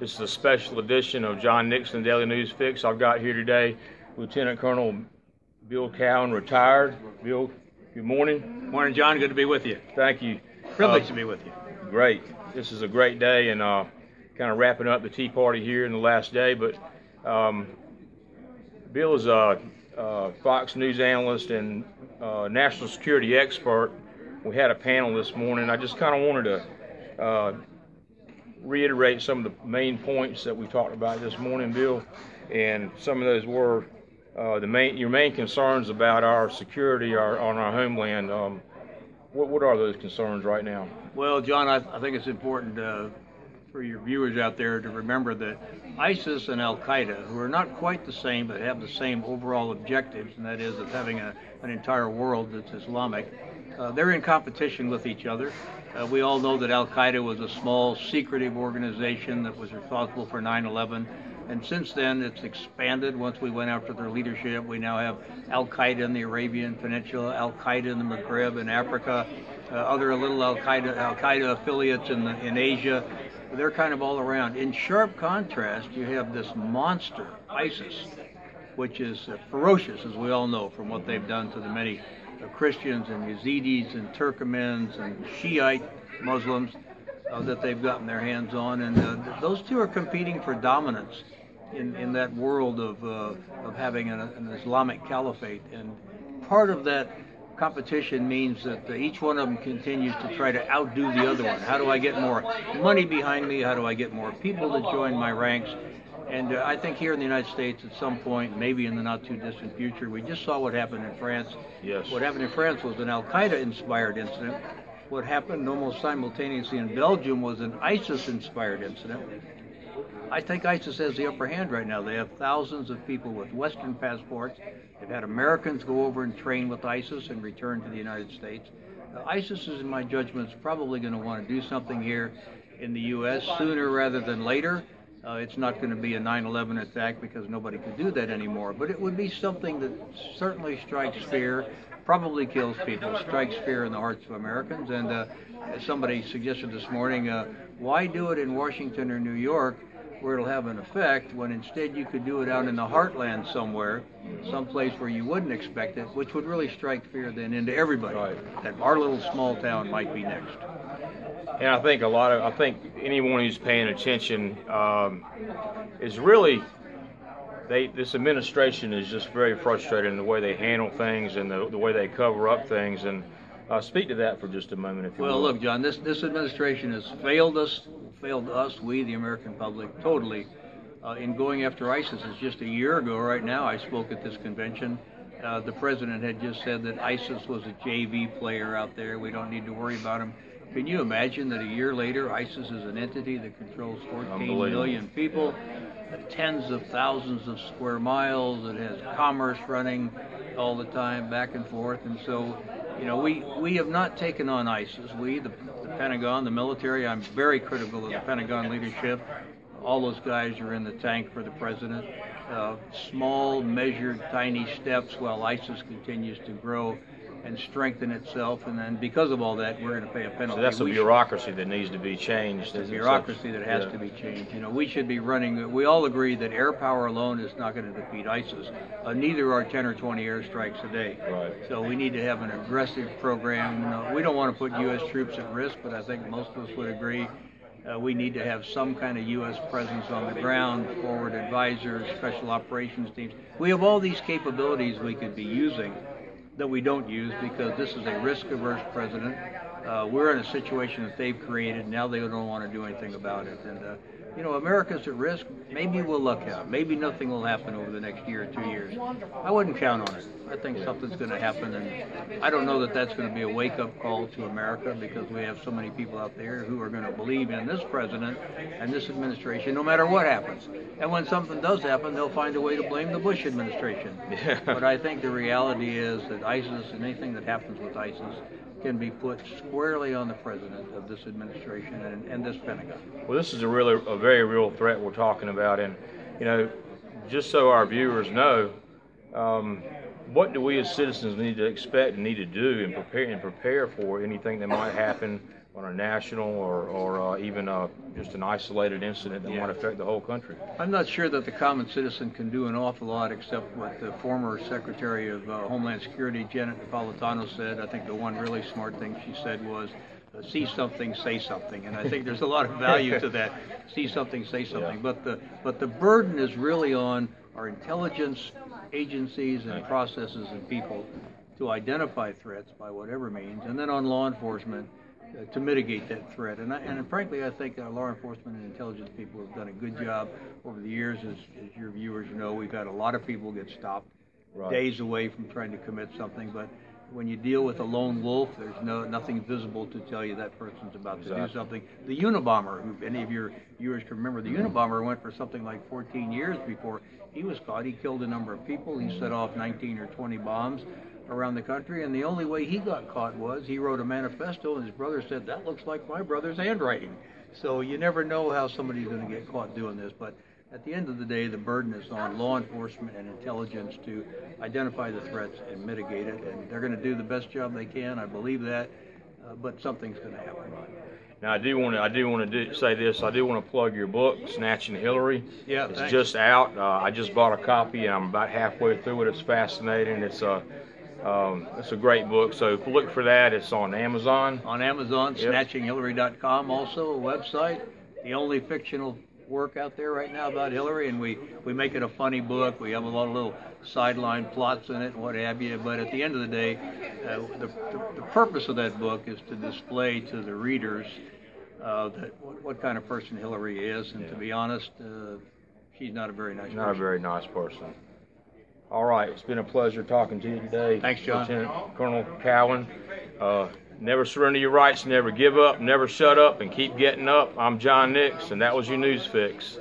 This is a special edition of John Nixon Daily News Fix. I've got here today Lieutenant Colonel Bill Cowan, retired. Bill, good morning. Morning, John. Good to be with you. Thank you. Privileged to be with you. Great. This is a great day, and kind of wrapping up the Tea Party here in the last day. But Bill is a Fox News analyst and national security expert. We had a panel this morning. I just kind of wanted to reiterate some of the main points that we talked about this morning, Bill. And some of those were your main concerns about our security on our homeland. What are those concerns right now? Well, John, I think it's important for your viewers out there to remember that ISIS and Al-Qaeda, who are not quite the same but have the same overall objectives, and that is of having an entire world that's Islamic, they're in competition with each other. We all know that Al-Qaeda was a small, secretive organization that was responsible for 9/11. And since then, it's expanded. Once we went after their leadership, we now have Al-Qaeda in the Arabian Peninsula, Al-Qaeda in the Maghreb in Africa, other little Al-Qaeda affiliates in Asia. They're kind of all around. In sharp contrast, you have this monster, ISIS, which is ferocious, as we all know, from what they've done to the many Christians and Yazidis and Turkmens and Shiite Muslims that they've gotten their hands on. And those two are competing for dominance in that world of having an Islamic caliphate. And part of that competition means that each one of them continues to try to outdo the other one. How do I get more money behind me? How do I get more people to join my ranks? And I think here in the United States at some point, maybe in the not too distant future, we just saw what happened in France. Yes. What happened in France was an Al-Qaeda inspired incident. What happened almost simultaneously in Belgium was an ISIS-inspired incident. I think ISIS has the upper hand right now. They have thousands of people with Western passports. They've had Americans go over and train with ISIS and return to the United States. ISIS is, in my judgment, is probably going to want to do something here in the U.S. sooner rather than later. It's not going to be a 9/11 attack because nobody could do that anymore. But it would be something that certainly strikes fear, probably kills people, strikes fear in the hearts of Americans. And as somebody suggested this morning, why do it in Washington or New York where it'll have an effect when instead you could do it out in the heartland somewhere, someplace where you wouldn't expect it, which would really strike fear then into everybody. Right. That our little small town might be next. And I think anyone who's paying attention is really, this administration is just very frustrated in the way they handle things and the way they cover up things. And speak to that for just a moment, if you will. Well, look, John, this administration has failed us, we, the American public, totally, in going after ISIS. It's just a year ago right now I spoke at this convention. The president had just said that ISIS was a JV player out there. We don't need to worry about him. Can you imagine that a year later, ISIS is an entity that controls 14 million people, tens of thousands of square miles, that has commerce running all the time, back and forth? And so, you know, we have not taken on ISIS. We, the Pentagon, the military, I'm very critical of the Pentagon leadership. All those guys are in the tank for the president. Small, measured, tiny steps while ISIS continues to grow and strengthen itself, and then because of all that, we're going to pay a penalty. So that's a bureaucracy that needs to be changed. It's a bureaucracy that has to be changed. You know, we should be running. We all agree that air power alone is not going to defeat ISIS. Neither are 10 or 20 airstrikes a day. Right. So we need to have an aggressive program. You know, we don't want to put U.S. troops at risk, but I think most of us would agree. We need to have some kind of U.S. presence on the ground, forward advisors, special operations teams. We have all these capabilities we could be using that we don't use because this is a risk-averse president. We're in a situation that they've created. Now they don't want to do anything about it. And, you know, America's at risk. Maybe we'll luck out. Maybe nothing will happen over the next year or 2 years. I wouldn't count on it. I think something's going to happen. And I don't know that that's going to be a wake-up call to America because we have so many people out there who are going to believe in this president and this administration no matter what happens. And when something does happen, they'll find a way to blame the Bush administration. But I think the reality is that ISIS and anything that happens with ISIS can be put squarely on the president of this administration and this Pentagon. Well, this is a very real threat we're talking about, and you know, just so our viewers know, what do we as citizens need to expect and need to do and prepare for anything that might happen on a national or even just an isolated incident that might affect the whole country. I'm not sure that the common citizen can do an awful lot except what the former Secretary of Homeland Security, Janet Napolitano, said. I think the one really smart thing she said was, see something, say something, and I think there's a lot of value to that. See something, say something. Yeah. But the burden is really on our intelligence agencies and processes and people to identify threats by whatever means, and then on law enforcement to mitigate that threat. And frankly, I think law enforcement and intelligence people have done a good job over the years. As your viewers know, we've had a lot of people get stopped days away from trying to commit something, but when you deal with a lone wolf, there's nothing visible to tell you that person's about to do something. The Unabomber, who any of your viewers can remember, the Unabomber went for something like 14 years before he was caught. He killed a number of people. He set off 19 or 20 bombs around the country, and the only way he got caught was he wrote a manifesto, and his brother said, that looks like my brother's handwriting. So you never know how somebody's going to get caught doing this, but at the end of the day, the burden is on law enforcement and intelligence to identify the threats and mitigate it, and they're going to do the best job they can. I believe that, but something's going to happen. Now, I do want to say this. I do want to plug your book, Snatching Hillary. Yeah, it's thanks. Just out. I just bought a copy, and I'm about halfway through it. It's fascinating. It's a great book. So look for that. It's on Amazon. On Amazon, snatchinghillary.com, also a website. The only fictional work out there right now about Hillary, and we make it a funny book. We have a lot of little sideline plots in it and what have you, but at the end of the day, the purpose of that book is to display to the readers what kind of person Hillary is, and to be honest, she's not a very nice person. Not a very nice person. All right, it's been a pleasure talking to you today. Thanks, John. Lieutenant Colonel Cowan. Never surrender your rights, never give up, never shut up, and keep getting up. I'm John Nix, and that was your News Fix.